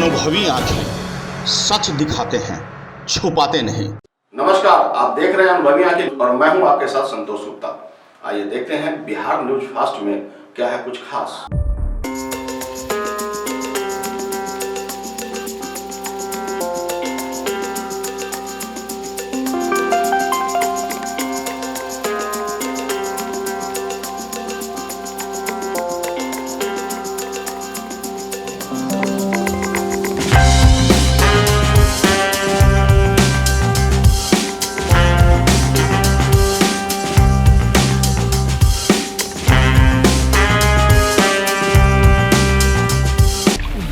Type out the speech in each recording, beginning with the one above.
अनुभवी आंखें सच दिखाते हैं, छुपाते नहीं। नमस्कार, आप देख रहे हैं अनुभवी आंखें और मैं हूं आपके साथ संतोष गुप्ता। आइए देखते हैं बिहार न्यूज फास्ट में क्या है कुछ खास।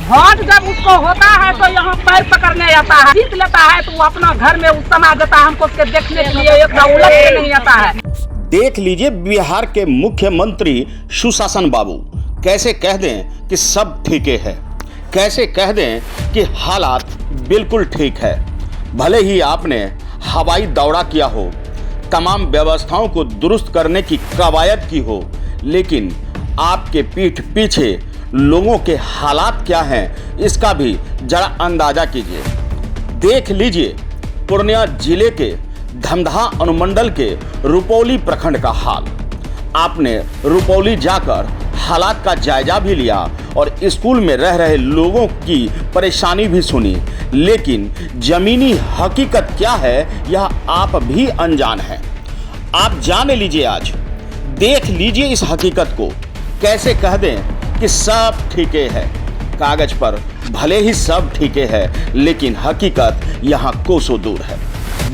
वोट जब उसको होता है तो यहाँ पैर पकड़ने आता है, जीत लेता है तो वो अपना घर में उस समय देता है, हमको उसके देखने के लिए एक उलट के नहीं आता है। देख लीजिए बिहार के मुख्यमंत्री सुशासन बाबू कैसे कह दें कि सब ठीक है, कैसे कह दें कि हालात बिल्कुल ठीक है। भले ही आपने हवाई दौरा किया हो, तमाम व्यवस्थाओं को दुरुस्त करने की कवायद की हो, लेकिन आपके पीठ पीछे लोगों के हालात क्या हैं इसका भी जरा अंदाजा कीजिए। देख लीजिए पूर्णिया जिले के धमधा अनुमंडल के रुपौली प्रखंड का हाल। आपने रुपौली जाकर हालात का जायजा भी लिया और स्कूल में रह रहे लोगों की परेशानी भी सुनी, लेकिन जमीनी हकीकत क्या है यह आप भी अनजान हैं। आप जान लीजिए, आज देख लीजिए इस हकीकत को। कैसे कह दें कि सब ठीक है, कागज पर भले ही सब ठीक है, लेकिन हकीकत यहाँ कोसों दूर है।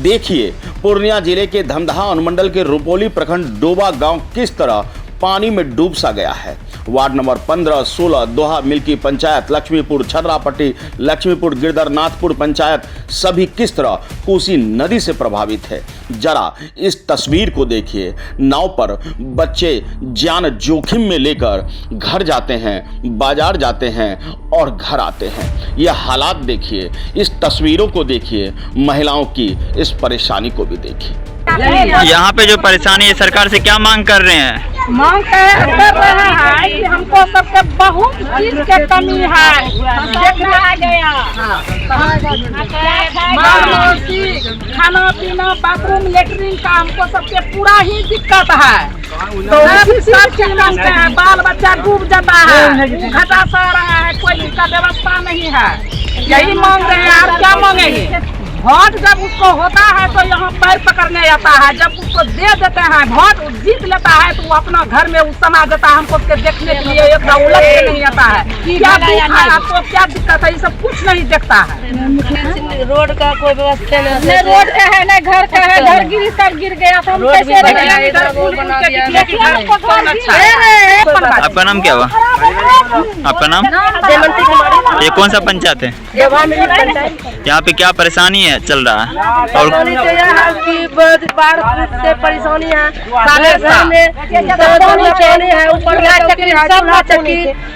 देखिए पूर्णिया जिले के धमधा अनुमंडल के रुपौली प्रखंड डोबा गांव किस तरह पानी में डूब सा गया है। वार्ड नंबर 15, 16, दोहा मिल्की पंचायत, लक्ष्मीपुर, छर्रापट्टी, लक्ष्मीपुर, गिरधरनाथपुर पंचायत सभी किस तरह कोसी नदी से प्रभावित है। जरा इस तस्वीर को देखिए। नाव पर बच्चे जान जोखिम में लेकर घर जाते हैं, बाजार जाते हैं और घर आते हैं। यह हालात देखिए, इस तस्वीरों को देखिए, महिलाओं की इस परेशानी को भी देखिए। यहाँ पे जो परेशानी है सरकार से क्या मांग कर रहे हैं? मांग कर रहे हैं कि हमको सबके बहुत चीज के कमी है, देखना गया खाना पीना, बाथरूम, लेटरिन का हमको सबके पूरा ही दिक्कत है। तो सब चीज मांगते हैं, बाल बच्चा डूब जाता है, घाटा सह रहा है, कोई इसका व्यवस्था नहीं है। यही मांग रहे हैं, और क्या मांगेंगे। वोट जब उसको होता है तो यहाँ पैर पकड़ने आता है, जब उसको दे देते हैं वोट जीत लेता है तो वो अपना घर में उस समय देता है, हमको उसके देखने के लिए एक उलट के नहीं आता है। क्या है आपको, क्या दिक्कत है, ये सब कुछ नहीं देखता है। रोड का कोई व्यवस्था नहीं, रोड का है न घर का है, घर गिर गया तो हम कैसे रहेंगे। आपका नाम क्या हुआ? आपका नाम? जयमंती कुमारी। ये कौन सा पंचायत है? यहाँ पे क्या परेशानी है चल रहा है? और बाढ़ से परेशानी है,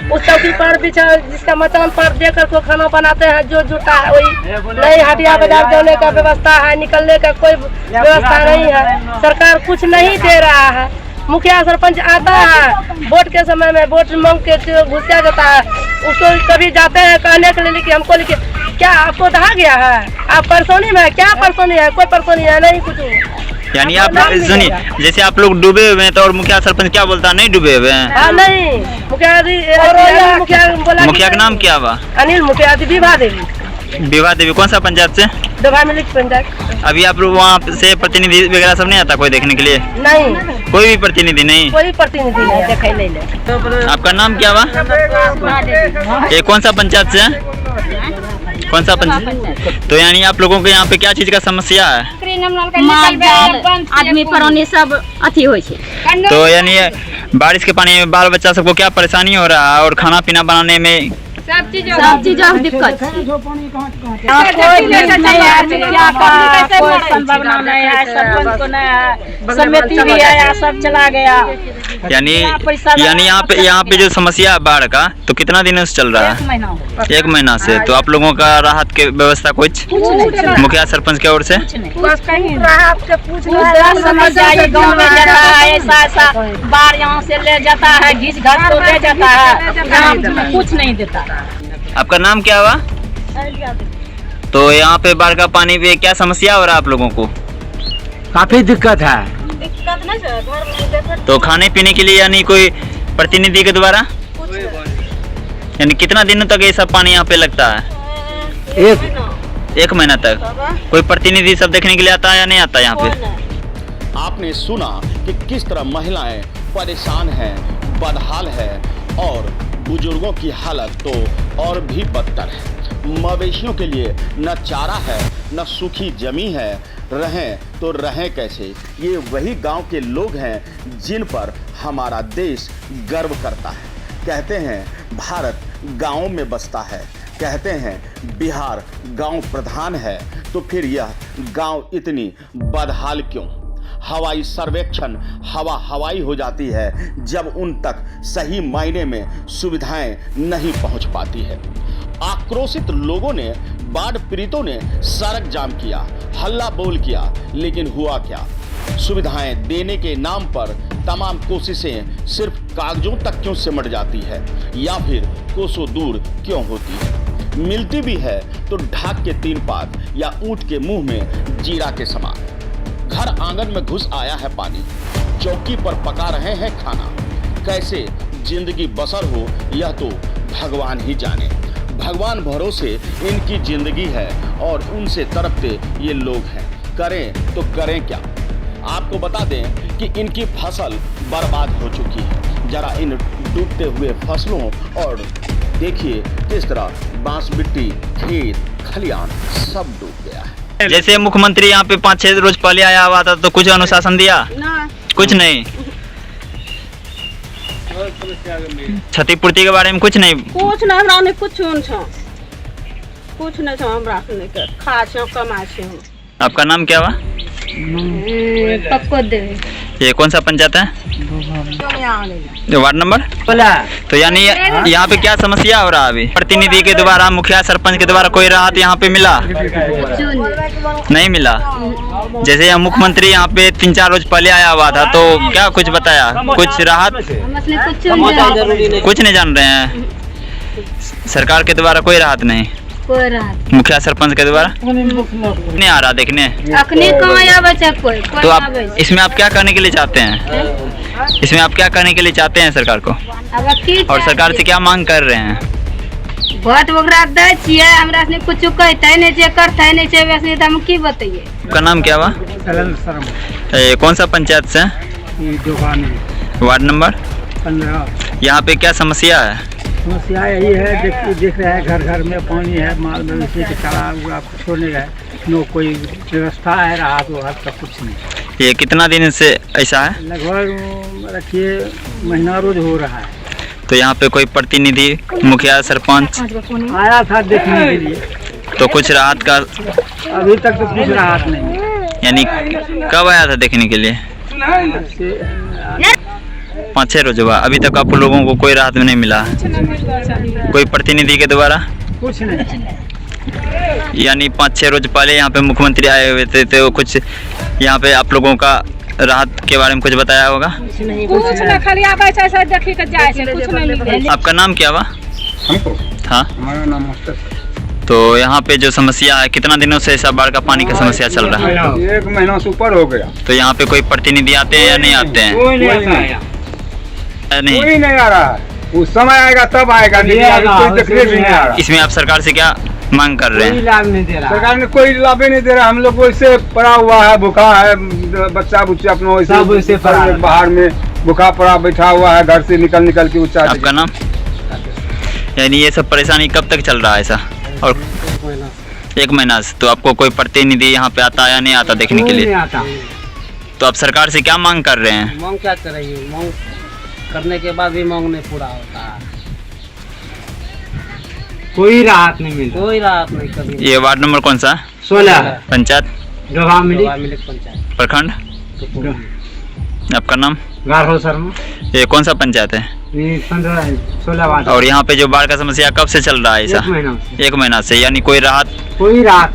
उस चौकी पर जिसका मचान पर देकर को खाना बनाते हैं, जो जुटा है वही नहीं। हटिया बाजार जाने का व्यवस्था है, निकलने का कोई व्यवस्था नहीं है। सरकार कुछ नहीं दे रहा है। मुखिया सरपंच आता है वोट के समय में, वोट मांग के घुसिया जाता है। उसको कभी जाते हैं कहने के लिए कि हमको लिखे, क्या आपको कहा गया है? आप परेशानी में, क्या परेशानी है? कोई परेशानी है नहीं कुछ। यानी आप सुनिए, जैसे आप लोग डूबे हुए हैं तो और मुखिया सरपंच क्या बोलता है? नहीं डूबे हुए हैं। नहीं, मुखिया का नाम क्या हुआ? अनिल मुखिया, विभा देवी। विभा देवी कौन सा पंचायत से? डोबा मिल्की पंचायत। अभी आप लोग वहाँ से प्रतिनिधि वगैरह सब नहीं आता कोई देखने के लिए? नहीं, कोई भी प्रतिनिधि नहीं? कोई प्रतिनिधि नहीं देखे नहीं। आपका नाम क्या हुआ? ये कौन सा पंचायत से? कौन सा पंचायत? तो यानी आप लोगों को यहाँ पे क्या चीज का समस्या है? आदमी पर सब अथी हो। तो यानी बारिश के पानी में बाल बच्चा सबको क्या परेशानी हो रहा है और खाना पीना बनाने में सब चीज दिक्कत समिति भी आया, सब चला गया। यानी यहाँ पे जो समस्या है बाढ़ का, तो कितना दिन से चल रहा है? 1 महीना से। तो आप लोगों का राहत के व्यवस्था कुछ मुखिया सरपंच की ओर से? ऐसा बाढ़ यहाँ से ले जाता है, घिस घास तो ले जाता है, कुछ नहीं देता। आपका नाम क्या हुआ? तो यहाँ पे बाढ़ का पानी पे क्या समस्या हो रहा है आप लोगों को? काफी दिक्कत है। तो खाने पीने के लिए यानी कोई प्रतिनिधि के द्वारा यानी कितना दिनों तक ये सब पानी यहाँ पे लगता है? एक महीना तक। कोई प्रतिनिधि सब देखने के लिए आता है या नहीं आता यहाँ पे? आपने सुना कि किस तरह महिलाएं परेशान हैं, बदहाल है और बुजुर्गों की हालत तो और भी बदतर है। मवेशियों के लिए न चारा है न सूखी जमी है, रहें तो रहें कैसे? ये वही गांव के लोग हैं जिन पर हमारा देश गर्व करता है। कहते हैं भारत गांवों में बसता है, कहते हैं बिहार गांव प्रधान है, तो फिर यह गांव इतनी बदहाल क्यों? हवाई सर्वेक्षण हवाई हो जाती है जब उन तक सही मायने में सुविधाएं नहीं पहुंच पाती है। आक्रोशित लोगों ने, बाढ़ पीड़ितों ने सड़क जाम किया, हल्ला बोल किया, लेकिन हुआ क्या? सुविधाएं देने के नाम पर तमाम कोशिशें सिर्फ कागजों तक क्यों सिमट जाती है या फिर कोसों दूर क्यों होती है? मिलती भी है तो ढाक के 3 पात या ऊंट के मुंह में जीरा के समान। घर आंगन में घुस आया है पानी, चौकी पर पका रहे हैं खाना। कैसे जिंदगी बसर हो यह तो भगवान ही जाने। भगवान भरोसे इनकी जिंदगी है और उनसे तड़पते ये लोग हैं। करें तो करें क्या? आपको बता दें कि इनकी फसल बर्बाद हो चुकी है। जरा इन डूबते हुए फसलों और देखिए किस तरह बांस मिट्टी, खेत, खलियान सब डूब गया है। जैसे मुख्यमंत्री यहाँ पे 5-6 रोज पहले आया हुआ था तो कुछ अनुशासन दिया? कुछ नहीं। क्षतिपूर्ति के बारे में कुछ नहीं? कुछ नहीं, हमरा ने कुछ नहीं हमरा के खा छे कमा छे। आपका नाम क्या हुआ? पक्को देवी। ये कौन सा पंचायत है? Ward number? तो यानी यहाँ पे क्या समस्या हो रहा है अभी? प्रतिनिधि के द्वारा, मुखिया सरपंच के द्वारा कोई राहत यहाँ पे मिला? नहीं मिला। जैसे यहाँ मुख्यमंत्री यहाँ पे 3-4 रोज पहले आया हुआ था तो क्या कुछ बताया? कुछ राहत? कुछ नहीं जान रहे हैं। सरकार के द्वारा कोई राहत नहीं? कोई राहत। मुखिया सरपंच के द्वारा नहीं आ रहा देखने? अखनी कहाँ आवे छे कोई? तो आप इसमें आप क्या करने के लिए चाहते हैं? इसमें आप क्या करने के लिए चाहते हैं सरकार को? और सरकार से क्या मांग कर रहे हैं? वोट वगैरह दे छिए, हमरा से कुछ कहते नहीं छे, करते नहीं छे, वैसे हम की बताइए। आपका नाम क्या हुआ? कौन सा पंचायत से? Ward number 15। यहाँ पे क्या समस्या है? समस्या यही है, देख रहे हैं घर घर में पानी है, माल मवेशी के चारा हुआ कुछ नहीं है, नो कोई व्यवस्था है, राहत वाहत का कुछ नहीं। ये कितना दिन से ऐसा है? लगभग रखिए महीना रोज हो रहा है। तो यहाँ पे कोई प्रतिनिधि, मुखिया सरपंच आया था देखने के लिए, तो कुछ राहत का अभी तक तो कुछ राहत नहीं। यानी कब आया था देखने के लिए? 5-6 रोज हुआ। अभी तक आप लोगों को कोई राहत नहीं मिला? कोई प्रतिनिधि के द्वारा कुछ नहीं। यानी 5-6 रोज पहले यहाँ पे मुख्यमंत्री आए हुए थे तो कुछ यहाँ पे आप लोगों का राहत के बारे में कुछ बताया होगा? कुछ नहीं, खाली आवे छे ऐसे देखी के जाए छे, कुछ नहीं। आपका नाम क्या हुआ? हाँ, हमारा नाम मुस्तफा। तो यहाँ पे जो समस्या है, कितना दिनों से ऐसा बाढ़ का पानी का समस्या चल रहा है? 1 महीना से ऊपर हो गया। तो यहाँ पे कोई प्रतिनिधि आते हैं या नहीं आते हैं? कोई नहीं आ रहा है। उस समय आएगा तब आएगा, लेकिन अभी कोई देखने भी नहीं आ रहा। इसमें आप सरकार से क्या मांग कर रहे हैं? लाभ नहीं दे रहा, सरकार ने कोई लाभ ही नहीं दे रहा। हम लोग वैसे पड़ा हुआ है, भूखा है, बच्चा बुच्चा अपना वैसे बाहर में भूखा पड़ा बैठा हुआ है, घर से निकल के ऊंचा। आपका नाम? यानी ये सब परेशानी कब तक चल रहा है ऐसा? और 1 महीना से। तो आपको कोई प्रतिनिधि यहाँ पे आता या नहीं आता देखने के लिए? तो आप सरकार से क्या मांग कर रहे हैं? मांग क्या करेंगे? मांग करने के बाद भी मांग नहीं पूरा होता है, कोई राहत नहीं मिलता, कोई राहत नहीं कभी। ये वार्ड नंबर कौन सा? 16 पंचायत मिलिक पंचायत प्रखंड। आपका नाम? गारो शर्मा। ये कौन सा पंचायत है? 15-16 वार्ड। और यहाँ पे जो बाढ़ का समस्या कब से चल रहा है ऐसा? 1 महीना से। यानी कोई राहत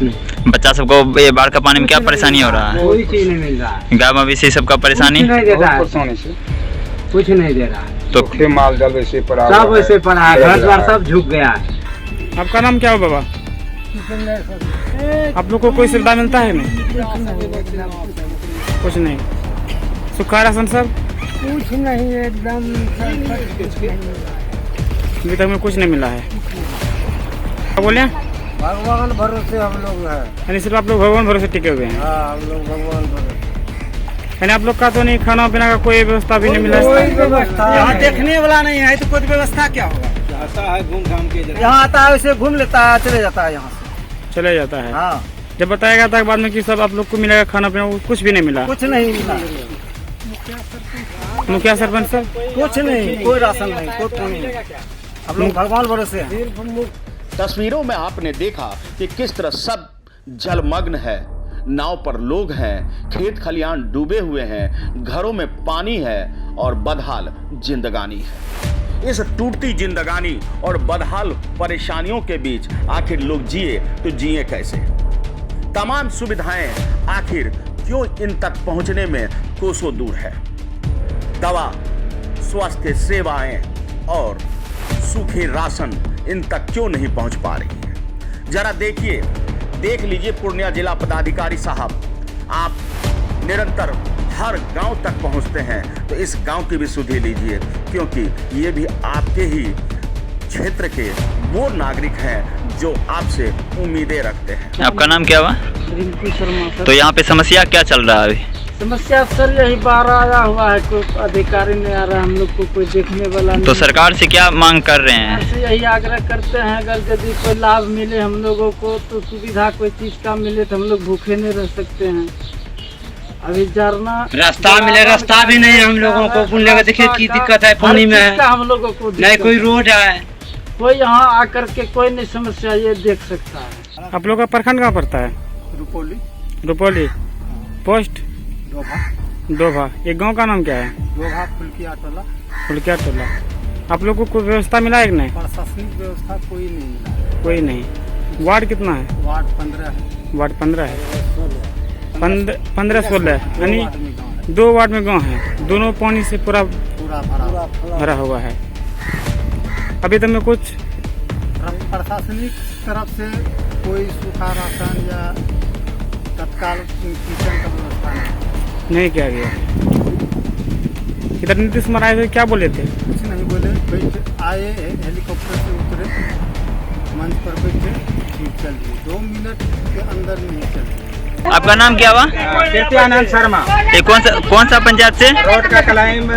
नहीं। बच्चा सबको ये बाढ़ का पानी में क्या परेशानी हो रहा है? कोई चीज नहीं मिल रहा है। गाय मवेशी सबका परेशानी कुछ नहीं दे रहा है। तो माल जल वैसे पड़ा, सब वैसे पड़ा है, घर द्वार सब झुक गया है। आपका नाम क्या हो बाबा? आप लोग को कोई सुविधा मिलता है नहीं? कुछ नहीं। सूखा राशन सब कुछ नहीं, एकदम अभी तक में कुछ नहीं मिला है। क्या बोले? भगवान भरोसे हम लोग हैं। यानी सिर्फ आप लोग भगवान भरोसे टिके हुए हैं? हाँ, हम लोग भगवान भरोसे। यानी आप लोग का तो नहीं, खाना पीना का कोई व्यवस्था भी नहीं मिला? यहाँ देखने वाला नहीं है तो कोई व्यवस्था क्या होगा? आता है घूम घाम के, यहाँ आता है वैसे घूम लेता है, चले जाता है यहाँ से, चले जाता है। हाँ। जब बताया गया था बाद में कि सब आप लोग को मिलेगा खाना पीना, वो कुछ भी नहीं मिला? कुछ नहीं मिला। मुखिया सरपंच सब कुछ नहीं, कोई राशन नहीं, कोई पानी नहीं। हम लोग भगवान भरोसे हैं। तस्वीरों में आपने देखा कि किस तरह सब जलमग्न है, नाव पर लोग हैं, खेत खलियान डूबे हुए हैं, घरों में पानी है और बदहाल जिंदगानी है। इस टूटती जिंदगानी और बदहाल परेशानियों के बीच आखिर लोग जिए तो जिए कैसे? तमाम सुविधाएं आखिर क्यों इन तक पहुंचने में कोसों दूर है? दवा, स्वास्थ्य सेवाएं और सूखे राशन इन तक क्यों नहीं पहुंच पा रही है? जरा देख लीजिए पूर्णिया जिला पदाधिकारी साहब, आप निरंतर हर गांव तक पहुंचते हैं, तो इस गांव की भी सुधि लीजिए, क्योंकि ये भी आपके ही क्षेत्र के वो नागरिक हैं जो आपसे उम्मीदें रखते हैं। आपका नाम क्या हुआ? रिंकू शर्मा सर। तो यहाँ पे समस्या क्या चल रहा है अभी? समस्या सर यही बाढ़ आया हुआ है, कोई अधिकारी नहीं आ रहा, हम लोग को कोई देखने वाला नहीं। तो सरकार से क्या मांग कर रहे हैं? ऐसे यही आग्रह करते हैं, अगर यदि कोई लाभ मिले हम लोगों को, तो सुविधा कोई चीज का मिले तो हम लोग भूखे नहीं रह सकते हैं। अभी जरना रास्ता मिले, रास्ता भी नहीं हम लोगों को। पुण्य का देखिए की दिक्कत है, पानी में है, हम लोगों को नहीं कोई रोड है, कोई यहाँ आकर के कोई नहीं समस्या ये देख सकता है। आप लोग का प्रखंड कहाँ पड़ता है? रुपौली। पोस्ट डोभा। ये गांव का नाम क्या है? डोभा फुलकिया टोला। आप लोग को कोई व्यवस्था मिला है कि नहीं? प्रशासनिक व्यवस्था कोई नहीं मिला। कोई नहीं। वार्ड कितना है? वार्ड 15 है। वार्ड 15 है। 15-16 यानी 2 वार्ड में गांव है, दोनों पानी से पूरा भरा हुआ है। अभी तक में कुछ प्रशासनिक तरफ से कोई सूखा राशन या तत्काल किचन का व्यवस्था नहीं किया गया। इधर नीतीश कुमार आए थे, क्या बोले थे? कुछ नहीं बोले, आए हेलीकॉप्टर से उतरे, मंच पर बैठे, चल दिए, 2 मिनट के अंदर नहीं चल। आपका नाम क्या हुआ? आनंद शर्मा। ये कौन सा पंचायत से? रोड का क्लाइम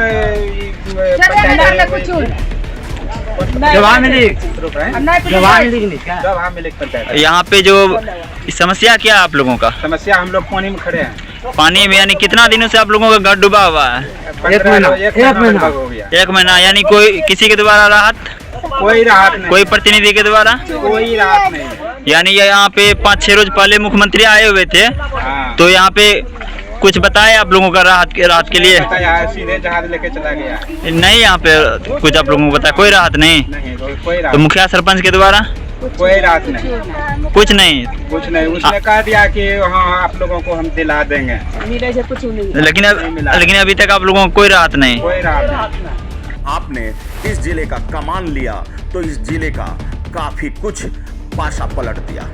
यहाँ पे जो समस्या क्या है आप लोगों का? समस्या, हम लोग पानी में खड़े हैं। पानी में यानी कितना दिनों से आप लोगों का घर डूबा हुआ है? 1 महीना हो गया। 1 महीना। यानी कोई किसी के द्वारा राहत? कोई राहत नहीं। कोई प्रतिनिधि के द्वारा? कोई राहत नहीं। यानी यहाँ पे 5-6 रोज पहले मुख्यमंत्री आए हुए थे, तो यहाँ पे कुछ बताया आप लोगों का राहत के लिए? सीधे जहाज लेके चला गया। नहीं, यहाँ पे कुछ आप लोगों को बताया? कोई राहत नहीं। कोई राहत। तो मुखिया सरपंच के द्वारा कोई राहत नहीं। कुछ नहीं। उसने कह दिया कि हाँ आप लोगों को हम दिला देंगे, लेकिन अभी तक आप लोगों को कोई राहत नहीं। कोई राहत नहीं। आपने इस जिले का कमान लिया तो इस जिले का काफी कुछ पासा पलट दिया।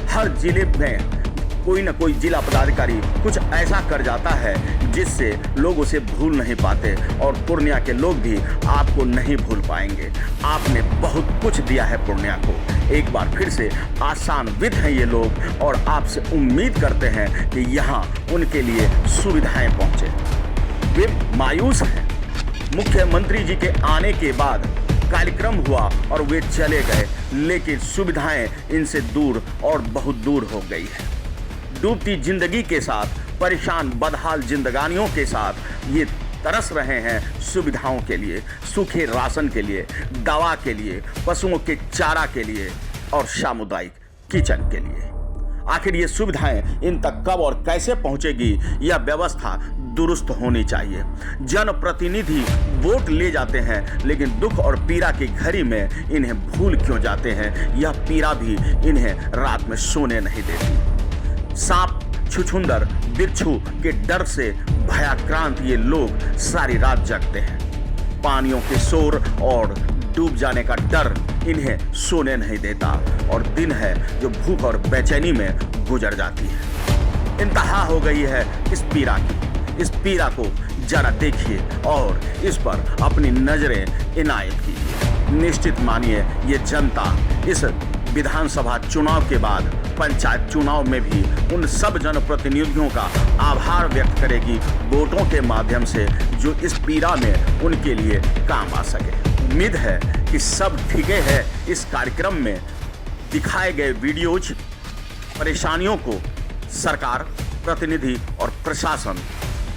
हर जिले में कोई न कोई जिला पदाधिकारी कुछ ऐसा कर जाता है जिससे लोग उसे भूल नहीं पाते, और पूर्णिया के लोग भी आपको नहीं भूल पाएंगे। आपने बहुत कुछ दिया है पूर्णिया को। एक बार फिर से आशान्वित हैं ये लोग और आपसे उम्मीद करते हैं कि यहाँ उनके लिए सुविधाएं पहुँचे। वे मायूस हैं। मुख्यमंत्री जी के आने के बाद कार्यक्रम हुआ और वे चले गए, लेकिन सुविधाएं इनसे दूर और बहुत दूर हो गई है। डूबती जिंदगी के साथ, परेशान बदहाल जिंदगानियों के साथ ये तरस रहे हैं सुविधाओं के लिए, सूखे राशन के लिए, दवा के लिए, पशुओं के चारा के लिए और सामुदायिक किचन के लिए। आखिर ये सुविधाएं इन तक कब और कैसे पहुंचेगी, यह व्यवस्था दुरुस्त होनी चाहिए। जनप्रतिनिधि वोट ले जाते हैं, लेकिन दुख और पीड़ा की घड़ी में इन्हें भूल क्यों जाते हैं, यह पीड़ा भी इन्हें रात में सोने नहीं देती। सांप, छुछुंदर, बिच्छू के डर से भयाक्रांत ये लोग सारी रात जगते हैं। पानियों के शोर और डूब जाने का डर इन्हें सोने नहीं देता और दिन है जो भूख और बेचैनी में गुजर जाती है। इंतहा हो गई है इस पीड़ा की। इस पीड़ा को जरा देखिए और इस पर अपनी नजरें इनायत कीजिए। निश्चित मानिए ये जनता इस विधानसभा चुनाव के बाद पंचायत चुनाव में भी उन सब जनप्रतिनिधियों का आभार व्यक्त करेगी वोटों के माध्यम से जो इस पीड़ा में उनके लिए काम आ सके। उम्मीद है कि सब ठीके है इस कार्यक्रम में दिखाए गए वीडियोज परेशानियों को सरकार, प्रतिनिधि और प्रशासन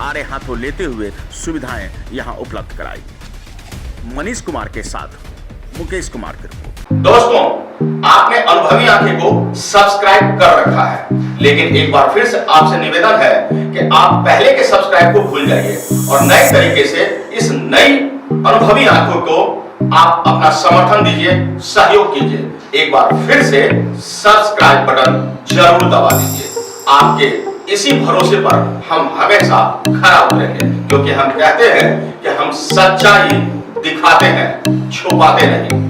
आड़े हाथों लेते हुए सुविधाएं यहां उपलब्ध कराई। मनीष कुमार के साथ मुकेश कुमार की रिपोर्ट। दोस्तों, आपने अनुभवी आंखें को सब्सक्राइब कर रखा है, लेकिन एक बार फिर से आपसे निवेदन है कि आप पहले के सब्सक्राइब को भूल जाइए और नए तरीके से इस नई अनुभवी आंखों को आप अपना समर्थन दीजिए, सहयोग कीजिए। एक बार फिर से सब्सक्राइब बटन जरूर दबा दीजिए। आपके इसी भरोसे पर हम हमेशा खरा उतरेंगे, क्योंकि हम कहते हैं कि हम सच्चाई दिखाते हैं, छुपाते नहीं।